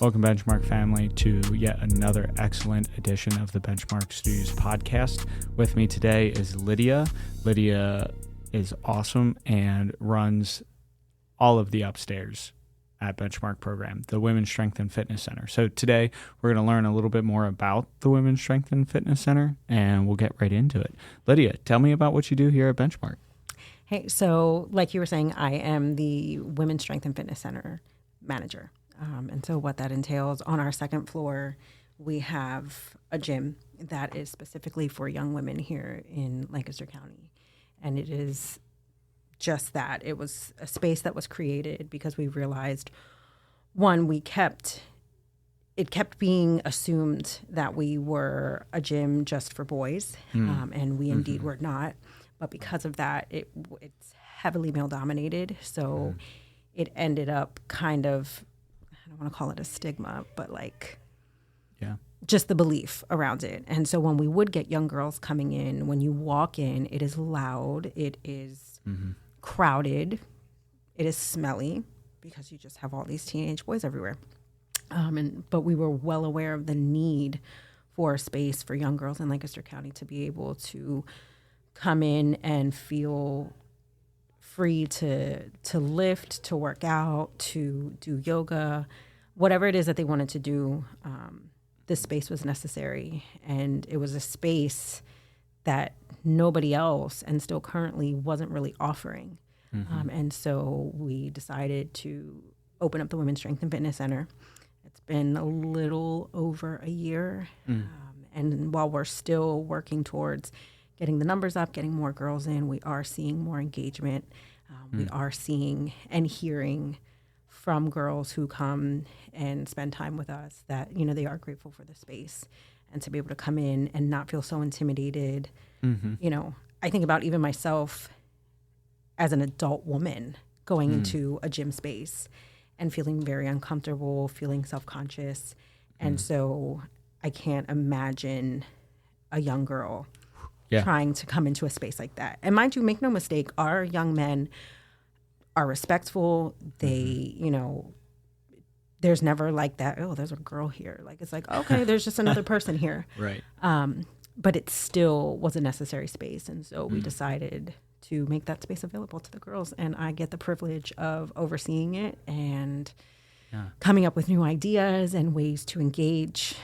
Welcome, Benchmark family, to yet another excellent edition of the Benchmark Studios podcast. With me today is Lydia. Lydia is awesome and runs all of the upstairs at Benchmark program, the Women's Strength and Fitness Center. So today we're going to learn a little bit more about the Women's Strength and Fitness Center, and we'll get right into it. Lydia, tell me about what you do here at Benchmark. Hey, so like you were saying, I am the Women's Strength and Fitness Center manager. And so what that entails, on our second floor, we have a gym that is specifically for young women here in Lancaster County. And it is just that. It was a space that was created because we realized, one, it kept being assumed that we were a gym just for boys, and we indeed were not. But because of that, it's heavily male-dominated, so it ended up kind of, I don't want to call it a stigma, but just the belief around it. And so when we would get young girls coming in, when you walk in, it is loud, it is crowded, it is smelly, because you just have all these teenage boys everywhere. But we were well aware of the need for a space for young girls in Lancaster County to be able to come in and feel free to lift, to work out, to do yoga, whatever it is that they wanted to do. This space was necessary, and it was a space that nobody else, and still currently, wasn't really offering. And so we decided to open up the Women's Strength and Fitness Center. It's been a little over a year, and while we're still working towards getting the numbers up, getting more girls in, we are seeing more engagement. We are seeing and hearing from girls who come and spend time with us that, they are grateful for the space, and to be able to come in and not feel so intimidated. I think about even myself as an adult woman going into a gym space and feeling very uncomfortable, feeling self-conscious. And so I can't imagine a young girl trying to come into a space like that. And mind you, make no mistake, our young men are respectful. They, there's never like that, oh, there's a girl here. Like, it's like, okay, there's just another person here. Right. But it still was a necessary space. And so we decided to make that space available to the girls. And I get the privilege of overseeing it and coming up with new ideas and ways to engage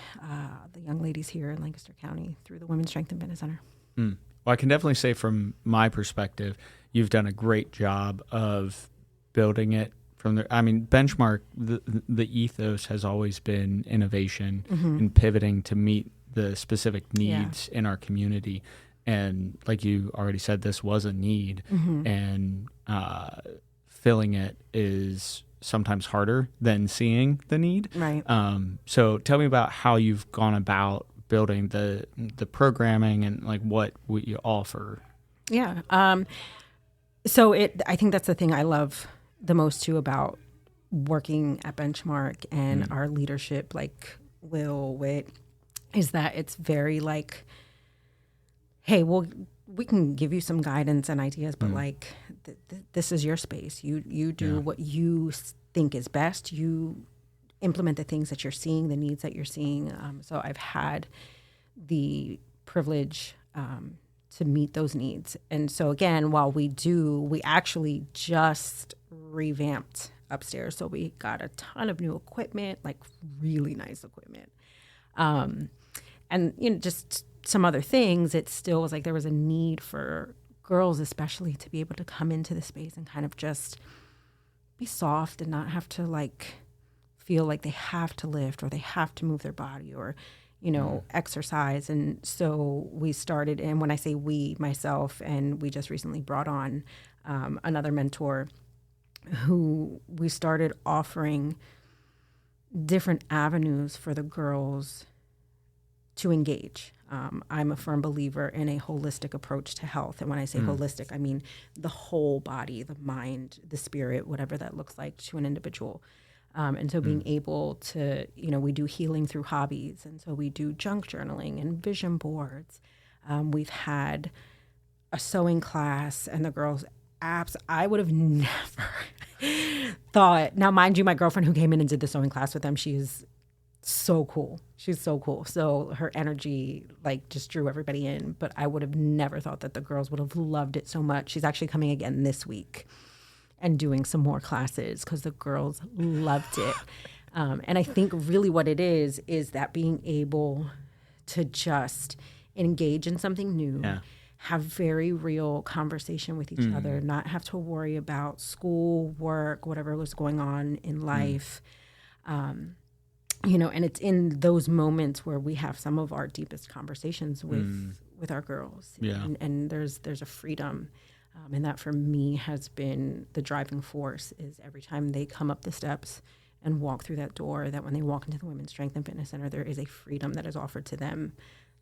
the young ladies here in Lancaster County through the Women's Strength and Fitness Center. Well, I can definitely say from my perspective, you've done a great job of building it from there. I mean, Benchmark, the ethos has always been innovation and pivoting to meet the specific needs in our community. And like you already said, this was a need, and filling it is sometimes harder than seeing the need. Right. So tell me about how you've gone about building the programming and what you offer. Yeah. So I think that's the thing I love the most too about working at Benchmark and our leadership, like Will Witt, is that it's very hey, we can give you some guidance and ideas, but this is your space. You do what you think is best. You implement the things that you're seeing, the needs that you're seeing. So I've had the privilege to meet those needs. And so again, while we actually just revamped upstairs. So we got a ton of new equipment, really nice equipment. And just some other things, it still was there was a need for girls especially to be able to come into the space and kind of just be soft and not have to feel like they have to lift or they have to move their body or exercise. And so we started, and when I say we, myself, and we just recently brought on another mentor who we started offering different avenues for the girls to engage. I'm a firm believer in a holistic approach to health. And when I say holistic, I mean the whole body, the mind, the spirit, whatever that looks like to an individual. And so being able to, we do healing through hobbies. And so we do junk journaling and vision boards. We've had a sewing class, and the girls I would have never thought. Now, mind you, my girlfriend who came in and did the sewing class with them, she's so cool. She's so cool. So her energy like just drew everybody in. But I would have never thought that the girls would have loved it so much. She's actually coming again this week and doing some more classes because the girls loved it. And I think really what it is that being able to just engage in something new, have very real conversation with each other, not have to worry about school, work, whatever was going on in life. You know, and it's in those moments where we have some of our deepest conversations with our girls. Yeah. And there's a freedom. And that for me has been the driving force is every time they come up the steps and walk through that door, that when they walk into the Women's Strength and Fitness Center, there is a freedom that is offered to them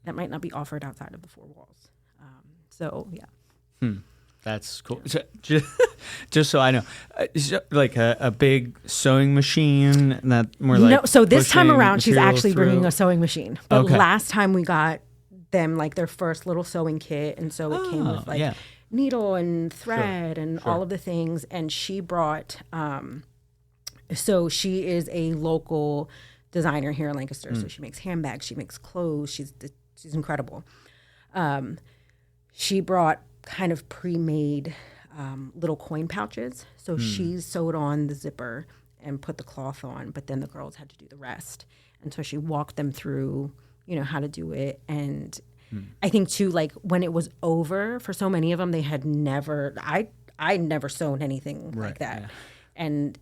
that might not be offered outside of the four walls. So, yeah. That's cool. So, just so I know, is it like a big sewing machine that more like no. So this time pushing around, she's material actually through? bringing a sewing machine. But Okay. last time we got them like their first little sewing kit, and so it came with like needle and thread and all of the things. And she brought. So she is a local designer here in Lancaster. So she makes handbags, she makes clothes. She's incredible. She brought kind of pre-made little coin pouches. So she sewed on the zipper and put the cloth on, but then the girls had to do the rest. And so she walked them through, you know, how to do it. And I think too, like when it was over, for so many of them, they had never, I never sewn anything like that. Yeah. And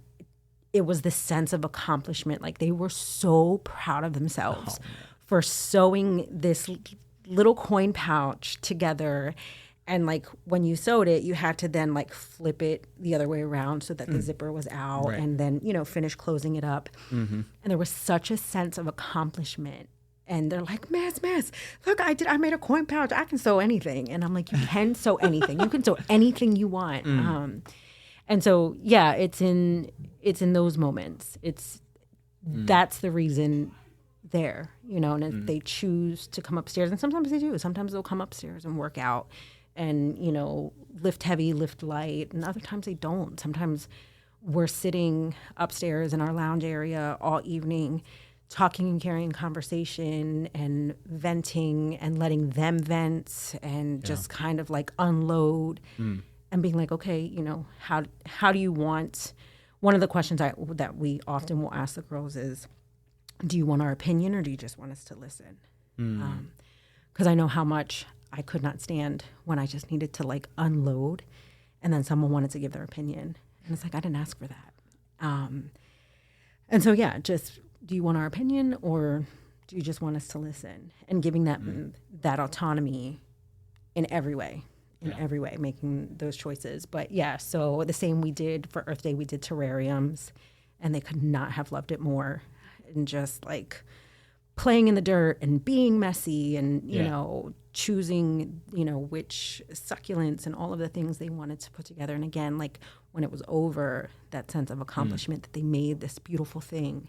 it was the sense of accomplishment. Like they were so proud of themselves for sewing this little coin pouch together. And like when you sewed it, you had to then like flip it the other way around so that the zipper was out and then, you know, finish closing it up. And there was such a sense of accomplishment. And they're like, Miss, look, I made a coin pouch. I can sew anything. And I'm like, you can sew anything. You can sew anything you want. And so, yeah, it's in those moments. That's the reason there, you know, and if they choose to come upstairs, and sometimes they do. Sometimes they'll come upstairs and work out and, you know, lift heavy, lift light, and other times they don't. Sometimes we're sitting upstairs in our lounge area all evening talking and carrying conversation and venting and letting them vent and just kind of like unload and being like, okay, you know, how do you want, one of the questions that we often will ask the girls is, do you want our opinion or do you just want us to listen? Because I know how much I could not stand when I just needed to like unload and then someone wanted to give their opinion. And it's like, I didn't ask for that. And so, yeah, just, do you want our opinion or do you just want us to listen? And giving that autonomy in every way, making those choices. But yeah, so the same we did for Earth Day, we did terrariums and they could not have loved it more. And just like playing in the dirt and being messy and, you know, choosing, you know, which succulents and all of the things they wanted to put together. And again, like when it was over, that sense of accomplishment that they made this beautiful thing.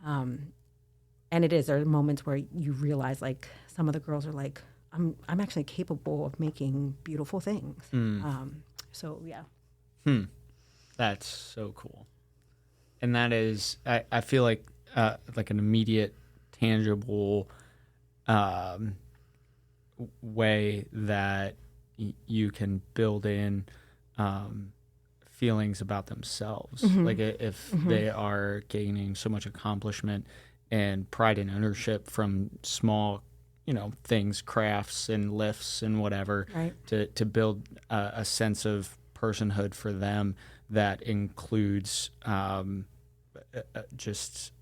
And there are moments where you realize like some of the girls are like, I'm actually capable of making beautiful things. So yeah. That's so cool. And that is, I feel like an immediate, tangible way that you can build in feelings about themselves. Like if they are gaining so much accomplishment and pride and ownership from small, you know, things, crafts and lifts and whatever, to build a sense of personhood for them that includes just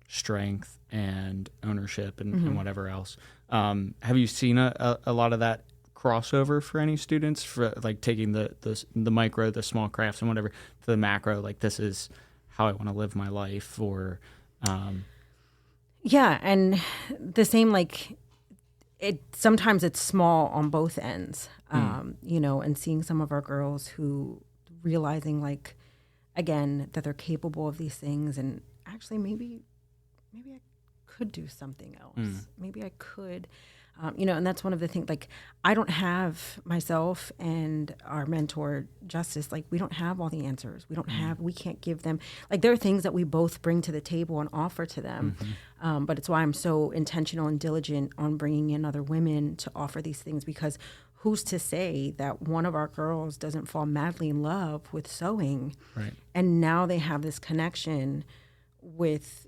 strength and ownership and whatever else. Have you seen a lot of that crossover for any students, for like taking the micro, the small crafts and whatever to the macro, like this is how I want to live my life, or yeah, and the same, like sometimes it's small on both ends, you know, and seeing some of our girls who realizing like, again, that they're capable of these things and actually maybe I could do something else. Maybe I could. And that's one of the things, like, I don't have myself and our mentor, Justice, like, we don't have all the answers. We can't give them, like, there are things that we both bring to the table and offer to them. But it's why I'm so intentional and diligent on bringing in other women to offer these things, because who's to say that one of our girls doesn't fall madly in love with sewing? Right. And now they have this connection with,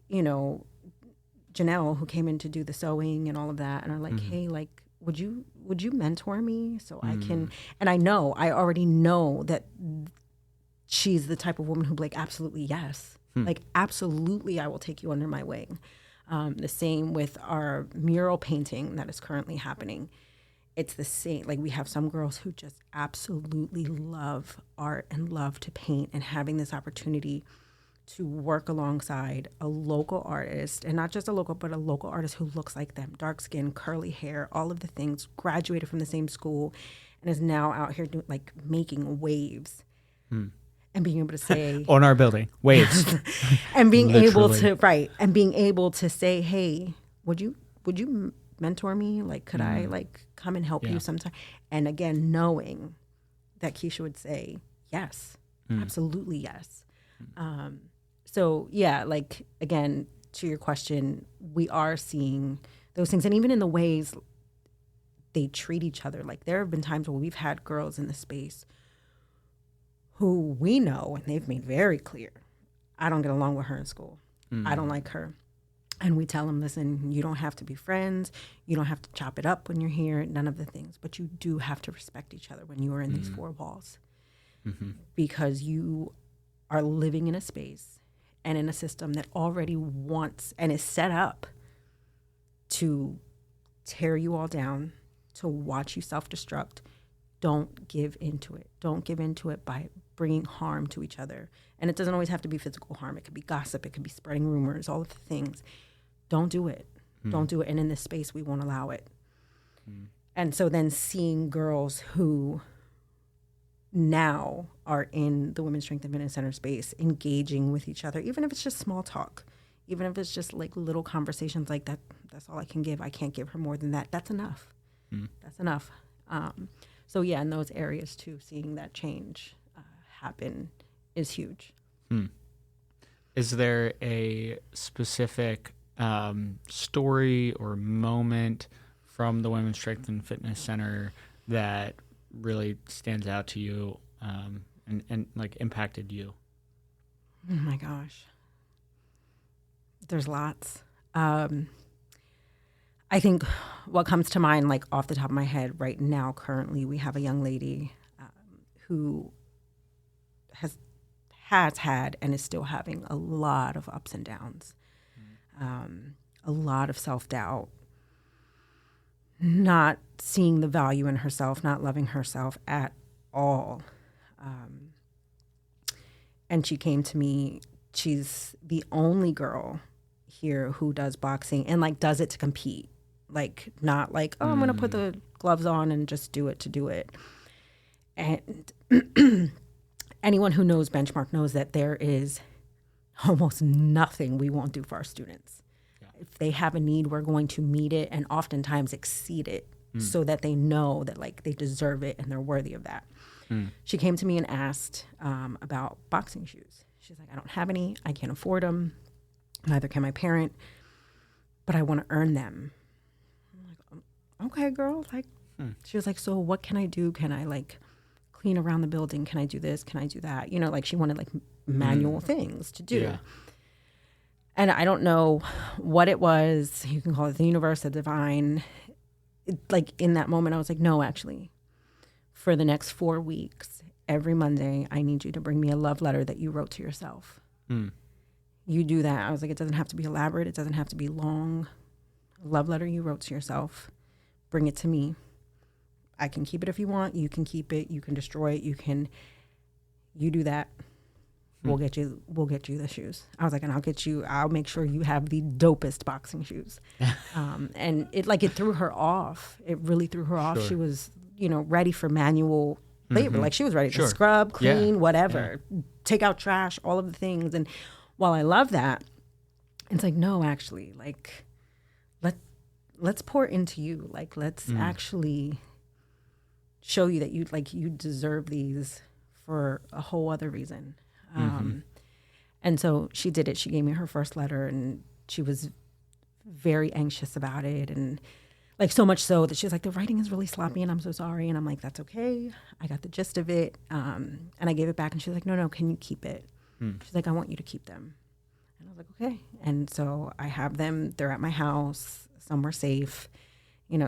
Janelle, who came in to do the sewing and all of that, and are like, hey, like, would you mentor me so I can? And I already know that she's the type of woman who'd be like, absolutely, yes. Like, absolutely, I will take you under my wing. The same with our mural painting that is currently happening. It's the same. Like, we have some girls who just absolutely love art and love to paint, and having this opportunity to work alongside a local artist, and not just a local, but a local artist who looks like them, dark skin, curly hair, all of the things, graduated from the same school, and is now out here doing, like, making waves and being able to say on our building, waves, and being able Literally. being able to say, hey, would you mentor me? Like, could I, like, come and help you sometime? And again, knowing that Keisha would say, yes, absolutely yes. So yeah, like, again, to your question, we are seeing those things. And even in the ways they treat each other, like, there have been times where we've had girls in the space who we know, and they've made very clear, I don't get along with her in school. I don't like her. And we tell them, listen, you don't have to be friends. You don't have to chop it up when you're here, none of the things. But you do have to respect each other when you are in these four walls. Because you are living in a space and in a system that already wants and is set up to tear you all down, to watch you self-destruct. Don't give into it. Don't give into it by bringing harm to each other. And it doesn't always have to be physical harm. It could be gossip. It could be spreading rumors, all of the things. Don't do it. Don't do it. And in this space, we won't allow it. And so then seeing girls who now are in the Women's Strength and Fitness Center space, engaging with each other, even if it's just small talk, even if it's just like little conversations like that, that's all I can give. I can't give her more than that. That's enough. That's enough. So yeah, in those areas too, seeing that change happen is huge. Is there a specific story or moment from the Women's Strength and Fitness Center that really stands out to you and like impacted you? Oh my gosh. There's lots. I think what comes to mind, like off the top of my head right now, currently, we have a young lady who has had and is still having a lot of ups and downs, a lot of self-doubt, not seeing the value in herself, not loving herself at all. And she came to me. She's the only girl here who does boxing and like does it to compete. Like, not like, oh, I'm going to put the gloves on and just do it to do it. And anyone who knows Benchmark knows that there is almost nothing we won't do for our students. Yeah. If they have a need, we're going to meet it and oftentimes exceed it so that they know that like they deserve it and they're worthy of that. She came to me and asked about boxing shoes. She's like, I don't have any. I can't afford them. Neither can my parent, but I want to earn them. I'm like, okay, girl. Like, she was like, so what can I do? Can I like clean around the building? Can I do this? Can I do that? You know, like she wanted like manual things to do. Yeah. And I don't know what it was. You can call it the universe, the divine. Like in that moment, I was like, no, actually, for the next 4 weeks, every Monday, I need you to bring me a love letter that you wrote to yourself. You do that. I was like, it doesn't have to be elaborate. It doesn't have to be long. A love letter you wrote to yourself. Bring it to me. I can keep it if you want. You can keep it. You can destroy it. You do that. We'll get you the shoes. I was like, and I'll make sure you have the dopest boxing shoes. And it threw her off. It really threw her off. Sure. She was, ready for manual labor. Like she was ready to scrub, clean, whatever, take out trash, all of the things. And while I love that, it's like, no, actually, like, let's pour into you. Like, let's actually show you that you deserve these for a whole other reason. And so she did it. She gave me her first letter, and she was very anxious about it. And like, so much so that she was like, the writing is really sloppy and I'm so sorry. And I'm like, that's okay. I got the gist of it. And I gave it back, and she was like, no, can you keep it? She's like, I want you to keep them. And I was like, okay. And so I have them. They're at my house, somewhere safe,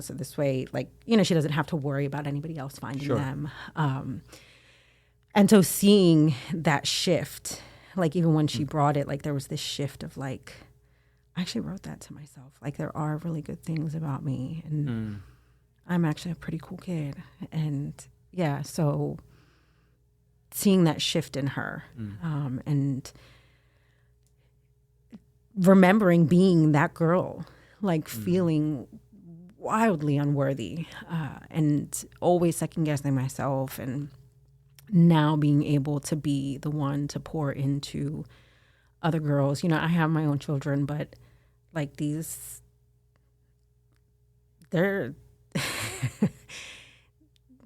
so this way, like, she doesn't have to worry about anybody else finding them. And so seeing that shift, like, even when she brought it, like, there was this shift of like, I actually wrote that to myself. Like, there are really good things about me, and I'm actually a pretty cool kid. And yeah, so seeing that shift in her, and remembering being that girl, like feeling wildly unworthy, and always second guessing myself, and now being able to be the one to pour into other girls. I have my own children, but like, they're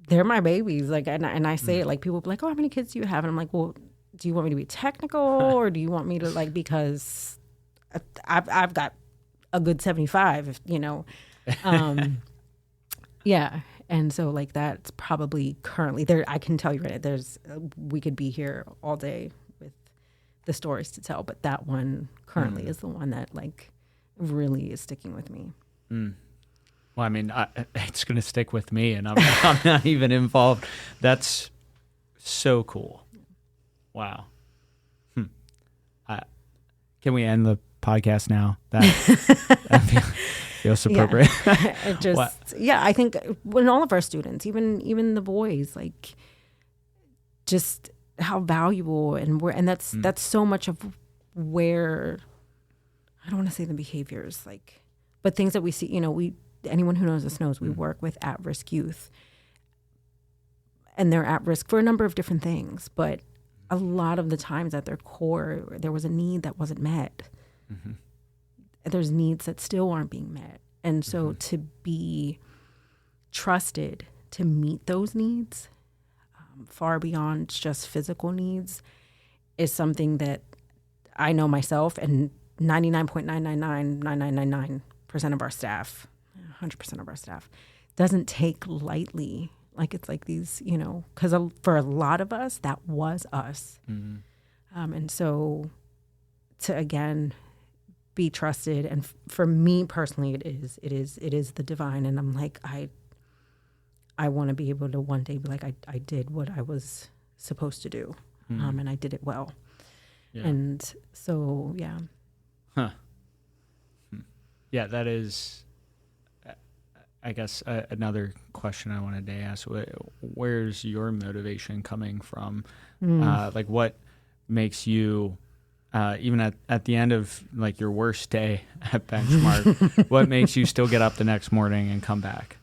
they're my babies. Like, and I say it, like, people be like, oh, how many kids do you have? And I'm like, well, do you want me to be technical, or do you want me to, like, because I've got a good 75, yeah. And so, like, that's probably currently there. I can tell you right now, we could be here all day with the stories to tell, but that one currently is the one that, like, really is sticking with me. Well, I mean, it's going to stick with me, and I'm not even involved. That's so cool. Wow. Can we end the podcast now? That feels appropriate. Yeah. I think when all of our students, even the boys, like, just how valuable and that's so much of where, I don't want to say the behaviors, like, but things that we see, anyone who knows us knows we work with at-risk youth, and they're at risk for a number of different things, but a lot of the times at their core, there was a need that wasn't met. There's needs that still aren't being met. And so to be trusted to meet those needs, far beyond just physical needs, is something that I know myself and 99.9999999% of our staff, 100% of our staff, doesn't take lightly. Like, it's like these, because for a lot of us, that was us. And so to, again, be trusted, and for me personally, it is the divine. And I'm like, I want to be able to one day be like, I did what I was supposed to do, and I did it well. Yeah. And so, yeah. Yeah, that is, I guess, another question I wanted to ask. Where's your motivation coming from? Like, what makes you, even at the end of, like, your worst day at Benchmark, what makes you still get up the next morning and come back?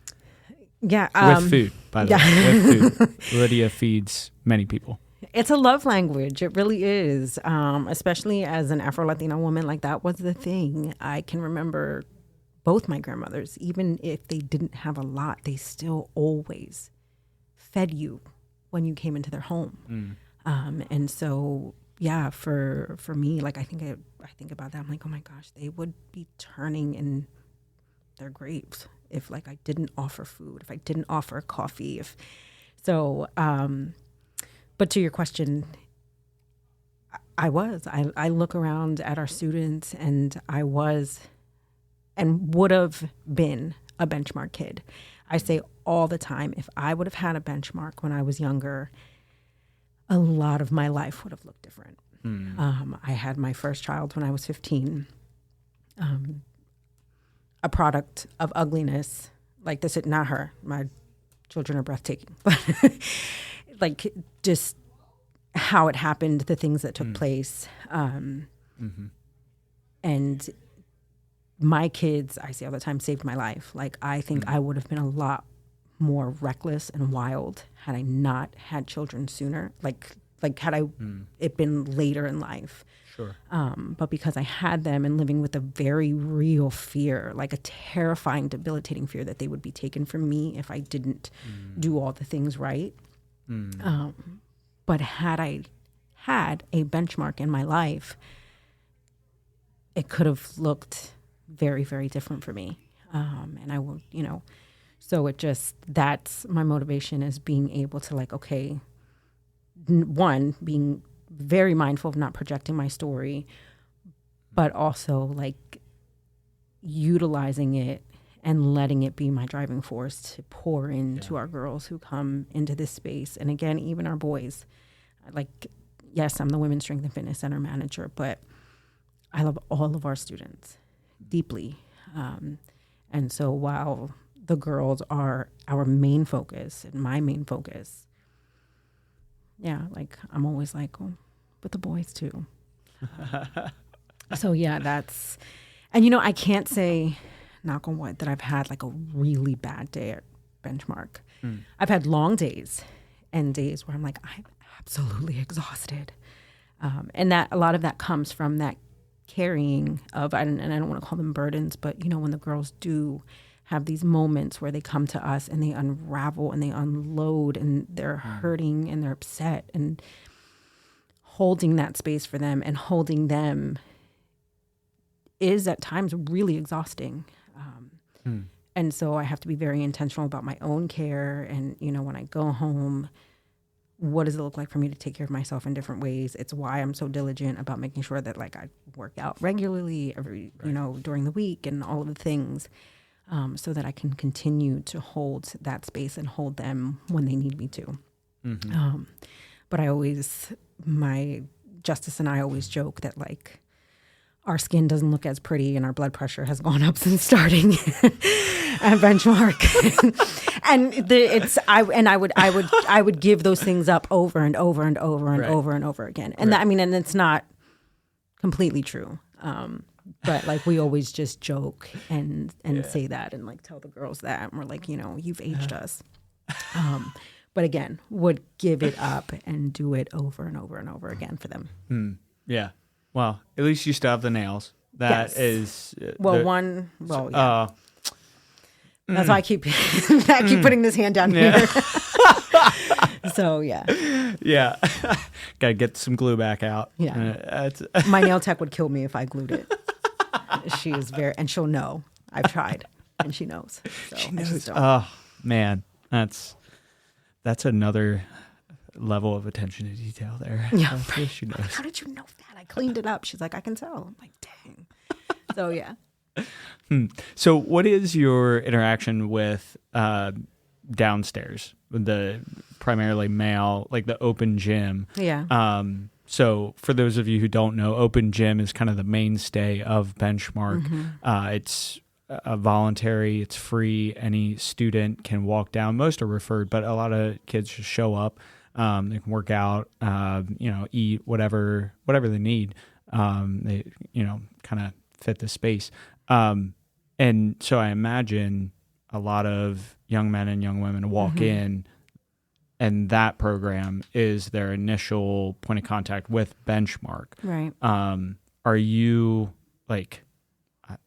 Yeah. With food, by the way. With food. Lydia feeds many people. It's a love language. It really is. Especially as an Afro-Latina woman, like, that was the thing. I can remember both my grandmothers, even if they didn't have a lot, they still always fed you when you came into their home. And so, yeah, for me, like, I think about that. I'm like, oh my gosh, they would be turning in their graves if, like, I didn't offer food, if I didn't offer coffee. But to your question, I look around at our students, and I was and would have been a Benchmark kid. I say all the time, if I would have had a Benchmark when I was younger, a lot of my life would have looked different. I had my first child when I was 15, a product of ugliness. Like, this is not her. My children are breathtaking. But like, just how it happened, the things that took place. And my kids, I say all the time, saved my life. Like, I think I would have been a lot more reckless and wild had I not had children sooner. Like, had I it been later in life. Sure. But because I had them and living with a very real fear, like a terrifying, debilitating fear that they would be taken from me if I didn't do all the things right. But had I had a benchmark in my life, it could have looked very, very different for me. And I will, so that's my motivation, is being able to okay, one, being very mindful of not projecting my story, but also utilizing it and letting it be my driving force to pour into our girls who come into this space. And again, even our boys, yes, I'm the Women's Strength and Fitness Center manager, but I love all of our students deeply. And so while the girls are our main focus and my main focus, I'm always oh, but the boys too. So that's, and I can't say, knock on wood, that I've had a really bad day at Benchmark. I've had long days and days where I'm I'm absolutely exhausted. And that a lot of that comes from that carrying of, and I don't want to call them burdens, but when the girls do have these moments where they come to us and they unravel and they unload and they're hurting and they're upset, and holding that space for them and holding them is at times really exhausting. And so I have to be very intentional about my own care. And, when I go home, what does it look like for me to take care of myself in different ways? It's why I'm so diligent about making sure that I work out regularly during the week and all of the things, so that I can continue to hold that space and hold them when they need me to. But my Justice and I always joke that our skin doesn't look as pretty and our blood pressure has gone up since starting at Benchmark. And I would give those things up over and over and over and over and over again. And and it's not completely true. But we always just joke and say that and tell the girls that, and we're you've aged us. But again, would give it up and do it over and over and over again for them. Yeah. Well, at least you still have the nails. That is that's why I keep putting this hand down here. So yeah, gotta get some glue back out. My nail tech would kill me if I glued it. She is and she'll know I've tried, and she knows. So she knows. Oh man, that's another level of attention to detail there. Yeah, she knows. How did you know that? I cleaned it up. She's I can tell. I'm dang. So yeah. So what is your interaction with downstairs, the primarily male, the open gym? Yeah. So for those of you who don't know, open gym is kind of the mainstay of Benchmark. It's voluntary, it's free. Any student can walk down. Most are referred, but a lot of kids just show up. They can work out, eat whatever they need. They, kind of fit the space. And so I imagine a lot of young men and young women walk in, and that program is their initial point of contact with Benchmark. Right. Are you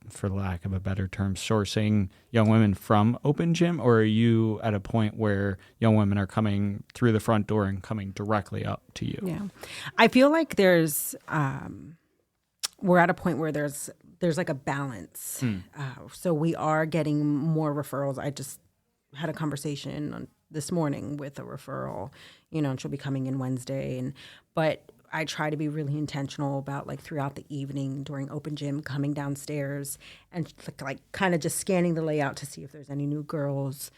for lack of a better term, sourcing young women from open gym, or are you at a point where young women are coming through the front door and coming directly up to you? Yeah. I feel like there's, we're at a point where there's a balance. So we are getting more referrals. I just had a conversation this morning with a referral, and she'll be coming in Wednesday. But I try to be really intentional about throughout the evening during open gym, coming downstairs and kind of just scanning the layout to see if there's any new girls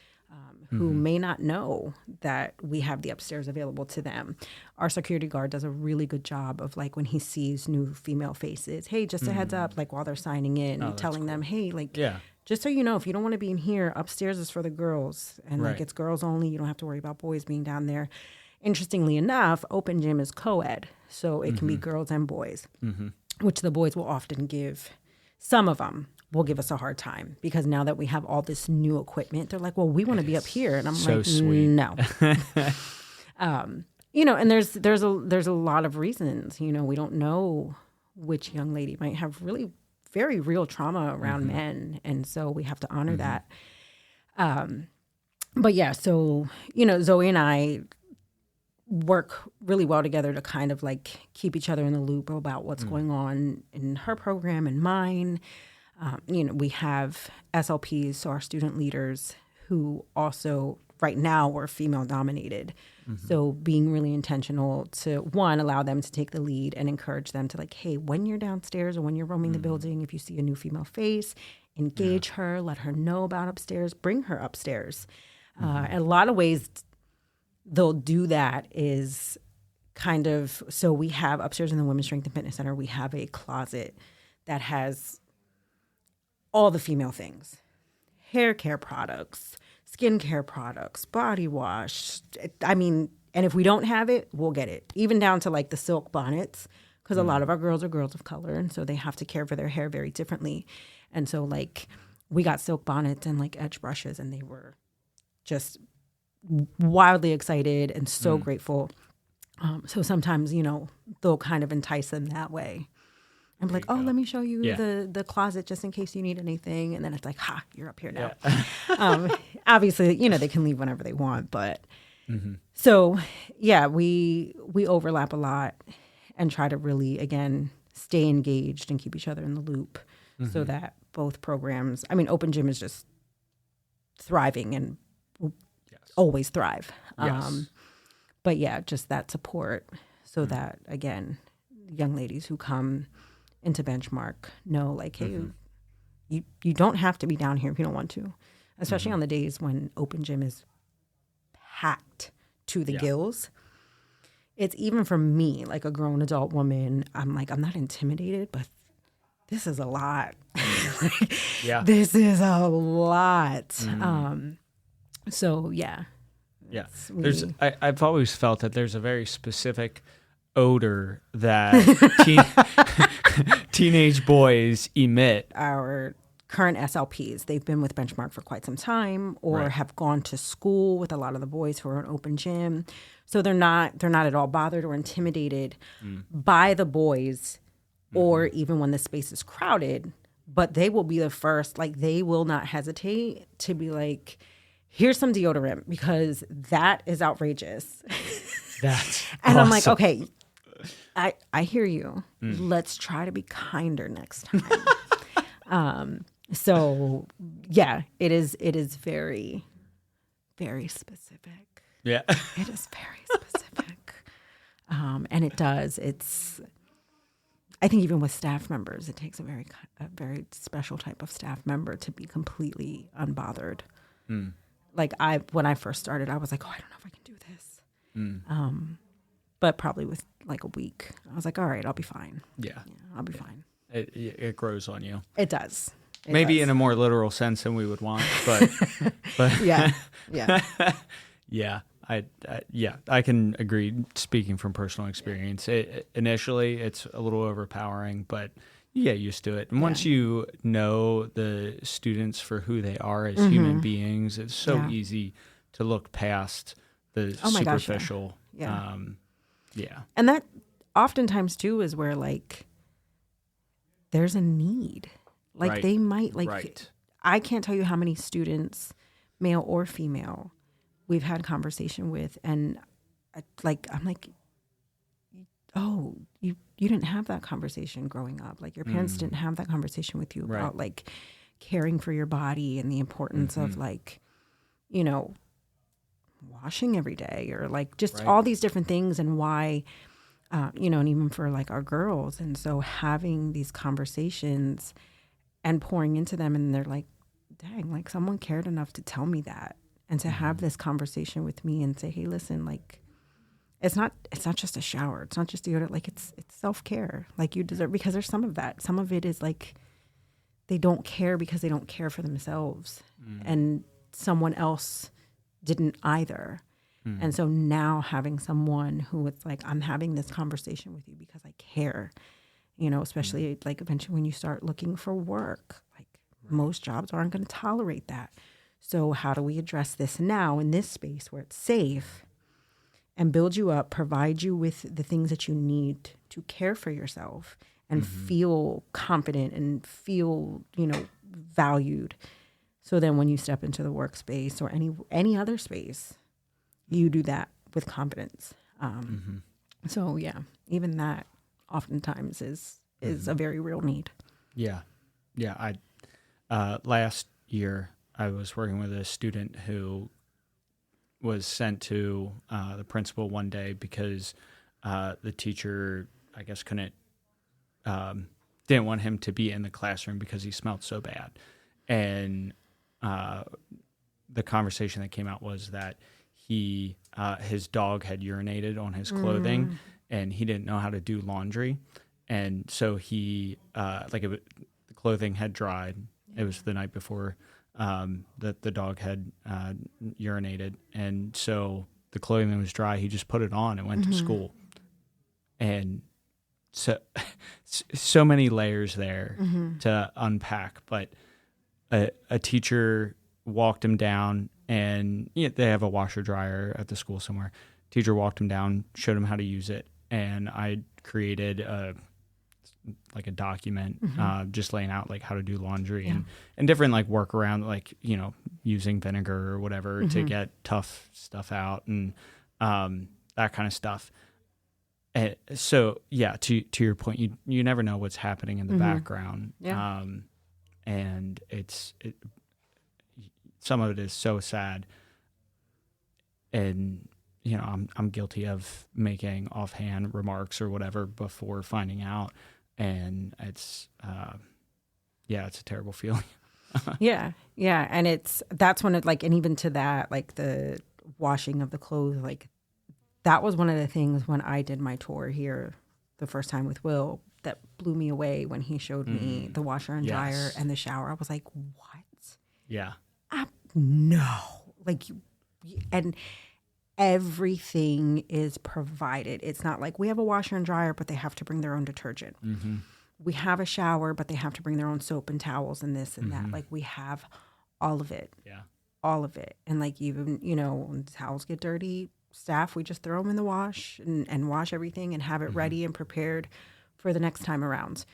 who may not know that we have the upstairs available to them. Our security guard does a really good job of when he sees new female faces, hey, just a heads up, while they're signing in, telling them, hey, just so you know, if you don't want to be in here, upstairs is for the girls, and it's girls only. You don't have to worry about boys being down there. Interestingly enough, open gym is co-ed, so it can be girls and boys, which the boys will often give. Some of them will give us a hard time because now that we have all this new equipment, they're well, we want to be up here. And I'm so sweet. No. And there's a lot of reasons. We don't know which young lady might have really very real trauma around men, and so we have to honor that. But yeah, so Zoe and I work really well together to kind of like keep each other in the loop about what's going on in her program and mine. We have SLPs, so our student leaders, who also right now we're female dominated. So being really intentional to, one, allow them to take the lead and encourage them to like, hey, when you're downstairs or when you're roaming the building, if you see a new female face, engage her, let her know about upstairs, bring her upstairs. And a lot of ways they'll do that is kind of, so we have upstairs in the Women's Strength and Fitness Center, we have a closet that has all the female things, hair care products, skincare products, body wash. And if we don't have it, we'll get it. Even down to like the silk bonnets, because a lot of our girls are girls of color, and so they have to care for their hair very differently. And so like we got silk bonnets and like edge brushes, and they were just wildly excited and so grateful. So sometimes, they'll kind of entice them that way. I'm like, oh, let me show you the closet just in case you need anything. And then it's like, ha, you're up here now. Yeah. Obviously, they can leave whenever they want. But so, yeah, we overlap a lot and try to really, again, stay engaged and keep each other in the loop so that both programs, Open Gym is just thriving and will always thrive. Yes. But yeah, just that support so that, again, young ladies who come into Benchmark know like, hey, you don't have to be down here if you don't want to, especially on the days when Open Gym is packed to the gills. It's even for me, like a grown adult woman, I'm like, I'm not intimidated, but this is a lot. This is a lot. So yeah. Yeah. I've always felt that there's a very specific odor that teenage boys emit. Our current SLPs, they've been with Benchmark for quite some time, or have gone to school with a lot of the boys who are in Open Gym. So they're not at all bothered or intimidated by the boys, or even when the space is crowded. But they will be the first, like they will not hesitate to be like, here's some deodorant because that is outrageous. That's and awesome. I'm like, okay, I hear you. Let's try to be kinder next time. So yeah, it is very, very specific. Yeah. It is very specific. And I think even with staff members, it takes a very special type of staff member to be completely unbothered. Like when I first started, I was like, oh, I don't know if I can do this. But probably with like a week, I was like, all right, I'll be fine. Yeah, I'll be fine. It grows on you. It does. Maybe in a more literal sense than we would want, but yeah. I can agree. Speaking from personal experience, initially it's a little overpowering, but you get used to it. And once you know the students for who they are as human beings, it's so easy to look past the superficial. Gosh, and that oftentimes too is where like there's a need. Like they might I can't tell you how many students, male or female, we've had conversation with, and I'm like, oh, you didn't have that conversation growing up. Like your parents didn't have that conversation with you about like caring for your body and the importance of like, washing every day, or like just all these different things, and why, and even for like our girls. And so having these conversations and pouring into them, and they're like, dang, like someone cared enough to tell me that, and to have this conversation with me and say, hey, listen, like, it's not just a shower. It's not just deodorant. Like it's self-care. Like you deserve, because there's some of that. Some of it is like, they don't care because they don't care for themselves, and someone else didn't either. And so now having someone who it's like, I'm having this conversation with you because I care, especially like eventually when you start looking for work, like most jobs aren't going to tolerate that. So how do we address this now in this space where it's safe and build you up, provide you with the things that you need to care for yourself and feel confident and feel, valued. So then when you step into the workspace or any other space, you do that with confidence. So yeah, even that oftentimes is a very real need. Yeah. Yeah. Last year I was working with a student who was sent to the principal one day because the teacher, I guess, didn't want him to be in the classroom because he smelled so bad. And the conversation that came out was that his dog had urinated on his clothing and he didn't know how to do laundry. And so the clothing had dried. It was the night before that the dog had urinated. And so the clothing that was dry, he just put it on and went to school. And so many layers there to unpack. But a teacher walked him down, and they have a washer dryer at the school somewhere. Teacher walked him down, showed him how to use it, and I created a document just laying out like how to do laundry and different like workaround, like using vinegar or whatever to get tough stuff out and that kind of stuff. So yeah, to your point, you never know what's happening in the background. And some of it is so sad, and I'm guilty of making offhand remarks or whatever before finding out, and it's a terrible feeling. Yeah, and that's when it and even to that, like the washing of the clothes, like that was one of the things when I did my tour here the first time with Will that blew me away when he showed me the washer and dryer and the shower. I was like, what? Yeah. No. And everything is provided. It's not like we have a washer and dryer, but they have to bring their own detergent. We have a shower, but they have to bring their own soap and towels and this and that. Like we have all of it. Yeah. All of it. And even, when towels get dirty, staff, we just throw them in the wash and wash everything and have it ready and prepared for the next time around.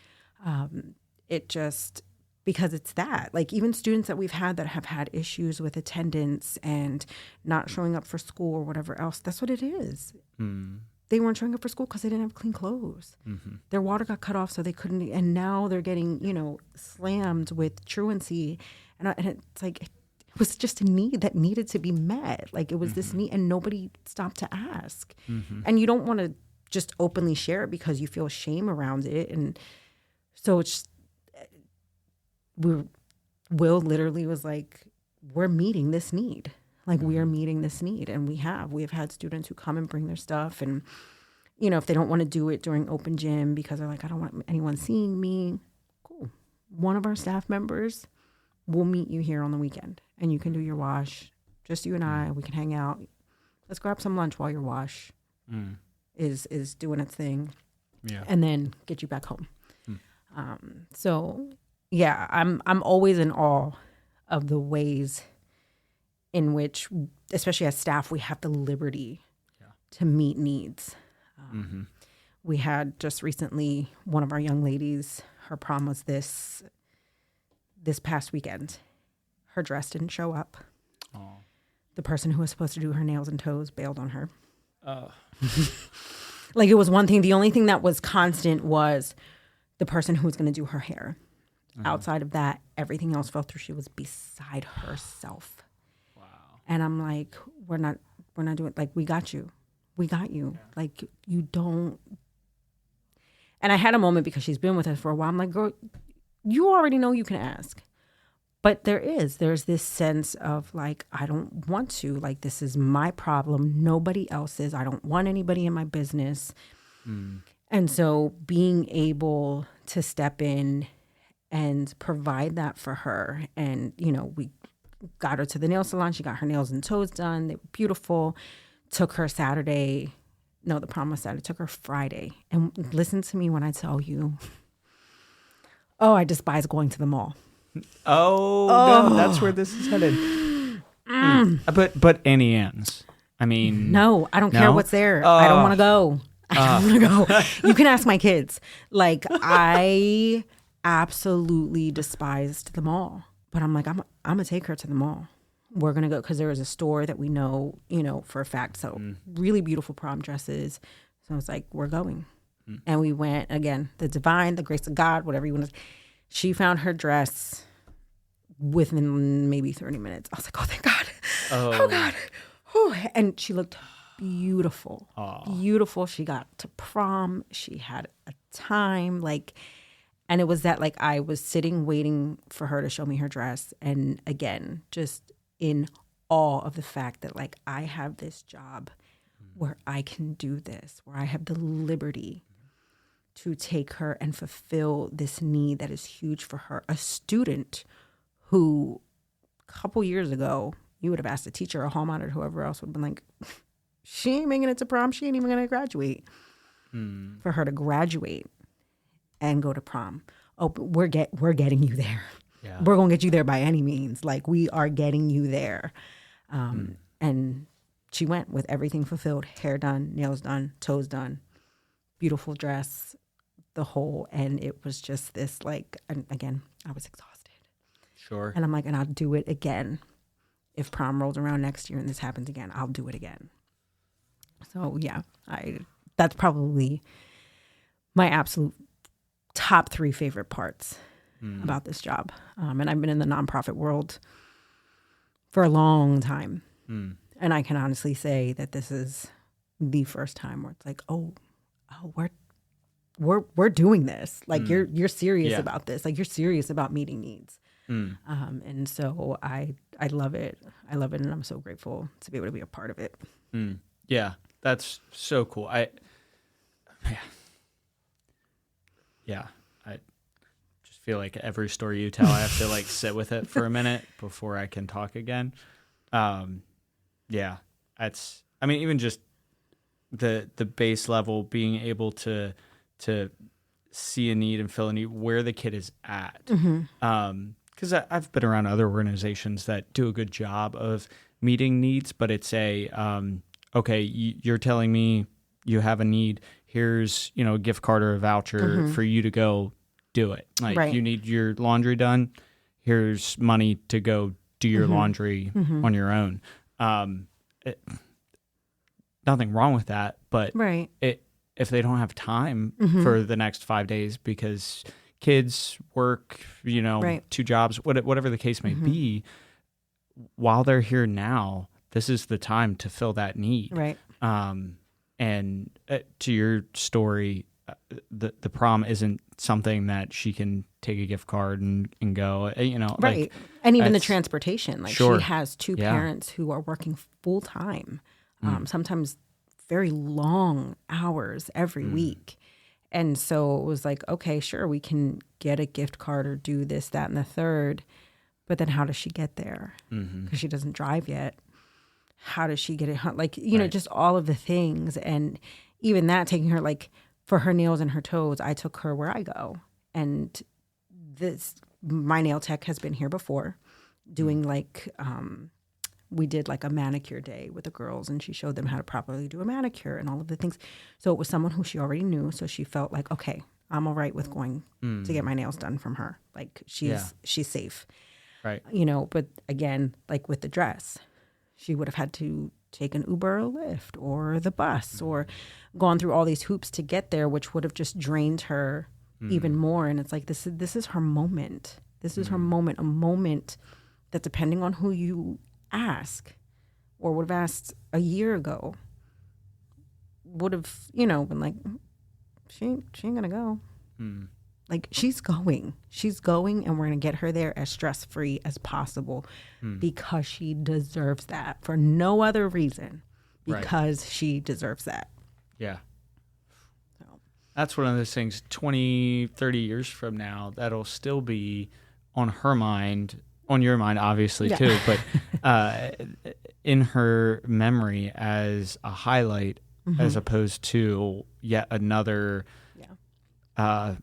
Because it's that, even students that we've had that have had issues with attendance and not showing up for school or whatever else, that's what it is. They weren't showing up for school because they didn't have clean clothes. Their water got cut off, so they couldn't, and now they're getting, slammed with truancy. And it's like, it was just a need that needed to be met. It was this need, and nobody stopped to ask. And you don't want to just openly share it because you feel shame around it. And so Will literally was like, we're meeting this need. We are meeting this need. And we have had students who come and bring their stuff. And, if they don't want to do it during open gym because they're like, I don't want anyone seeing me. Cool. One of our staff members will meet you here on the weekend and you can do your wash. Just you and I, we can hang out. Let's grab some lunch while your wash is doing its thing. Yeah. And then get you back home. So yeah, I'm always in awe of the ways in which, especially as staff, we have the liberty to meet needs. We had just recently one of our young ladies, her prom was this past weekend. Her dress didn't show up. Oh. The person who was supposed to do her nails and toes bailed on her. Oh. It was one thing. The only thing that was constant was the person who was going to do her hair. Outside of that, everything else fell through. She was beside herself. Wow. And I'm like, we're not doing, we got you. We got you. Yeah. You don't. And I had a moment because she's been with us for a while. I'm like, girl, you already know you can ask. But there's this sense of I don't want to, this is my problem. Nobody else's. I don't want anybody in my business. And so being able to step in and provide that for her. And, we got her to the nail salon. She got her nails and toes done. They were beautiful. Took her Saturday. No, the prom was Saturday. Took her Friday. And listen to me when I tell you, I despise going to the mall. Oh, no, that's where this is headed. But Annie Ann's. I mean, no, I don't care what's there. I don't want to go. I don't want to go. You can ask my kids. Like, I absolutely despised the mall, but I'm like, I'm gonna take her to the mall. We're gonna go because there was a store that we know, for a fact. So really beautiful prom dresses. So I was like, we're going, and we went again. The divine, the grace of God, whatever you want to. She found her dress within maybe 30 minutes. I was like, oh, thank God. Oh God. Whew. And she looked beautiful. Beautiful. She got to prom. She had a time. And it was that, I was sitting waiting for her to show me her dress. And again, just in awe of the fact that, I have this job where I can do this, where I have the liberty to take her and fulfill this need that is huge for her. A student who a couple years ago, you would have asked a teacher, a hall monitor, whoever else would have been like, she ain't making it to prom. She ain't even going to graduate. For her to graduate and go to prom. Oh, but we're getting you there. Yeah. We're going to get you there by any means. We are getting you there. And she went with everything fulfilled, hair done, nails done, toes done, beautiful dress, the whole. And it was just this, and again, I was exhausted. Sure. And I'm like, and I'll do it again. If prom rolls around next year and this happens again, I'll do it again. So yeah, that's probably my absolute top 3 favorite parts about this job. And I've been in the nonprofit world for a long time. And I can honestly say that this is the first time where it's like, oh, we're doing this. You're serious about this. You're serious about meeting needs. And so I love it. I love it. And I'm so grateful to be able to be a part of it. Yeah, that's so cool. I just feel like every story you tell, I have to sit with it for a minute before I can talk again. Even just the base level, being able to see a need and fill a need where the kid is at. Because I've been around other organizations that do a good job of meeting needs, but it's okay, you're telling me you have a need. Here's, a gift card or a voucher for you to go do it. Right. You need your laundry done. Here's money to go do your laundry on your own. Nothing wrong with that, but right. If they don't have time for the next 5 days because kids work, right. 2 jobs, whatever the case may be, while they're here now, this is the time to fill that need. Right. And to your story, the prom isn't something that she can take a gift card and go, right. And even the transportation, sure. She has 2 parents who are working full time, sometimes very long hours every week. And so it was okay, sure, we can get a gift card or do this, that, and the third. But then how does she get there? Because she doesn't drive yet. How does she get it? Right. Just all of the things. And even that, taking her, for her nails and her toes, I took her where I go. And my nail tech has been here before doing we did a manicure day with the girls, and she showed them how to properly do a manicure and all of the things. So it was someone who she already knew. So she felt okay, I'm all right with going to get my nails done from her. She's safe. Right. But again, with the dress, she would have had to take an Uber or Lyft or the bus or gone through all these hoops to get there, which would have just drained her even more. And it's this is her moment. This is her moment, a moment that, depending on who you ask or would have asked a year ago, would have, been she ain't gonna go. She's going, and we're gonna get her there as stress-free as possible because she deserves that, for no other reason, because she deserves that. Yeah. So. That's one of those things, 20, 30 years from now, that'll still be on her mind, on your mind, obviously, too, but in her memory as a highlight, as opposed to yet another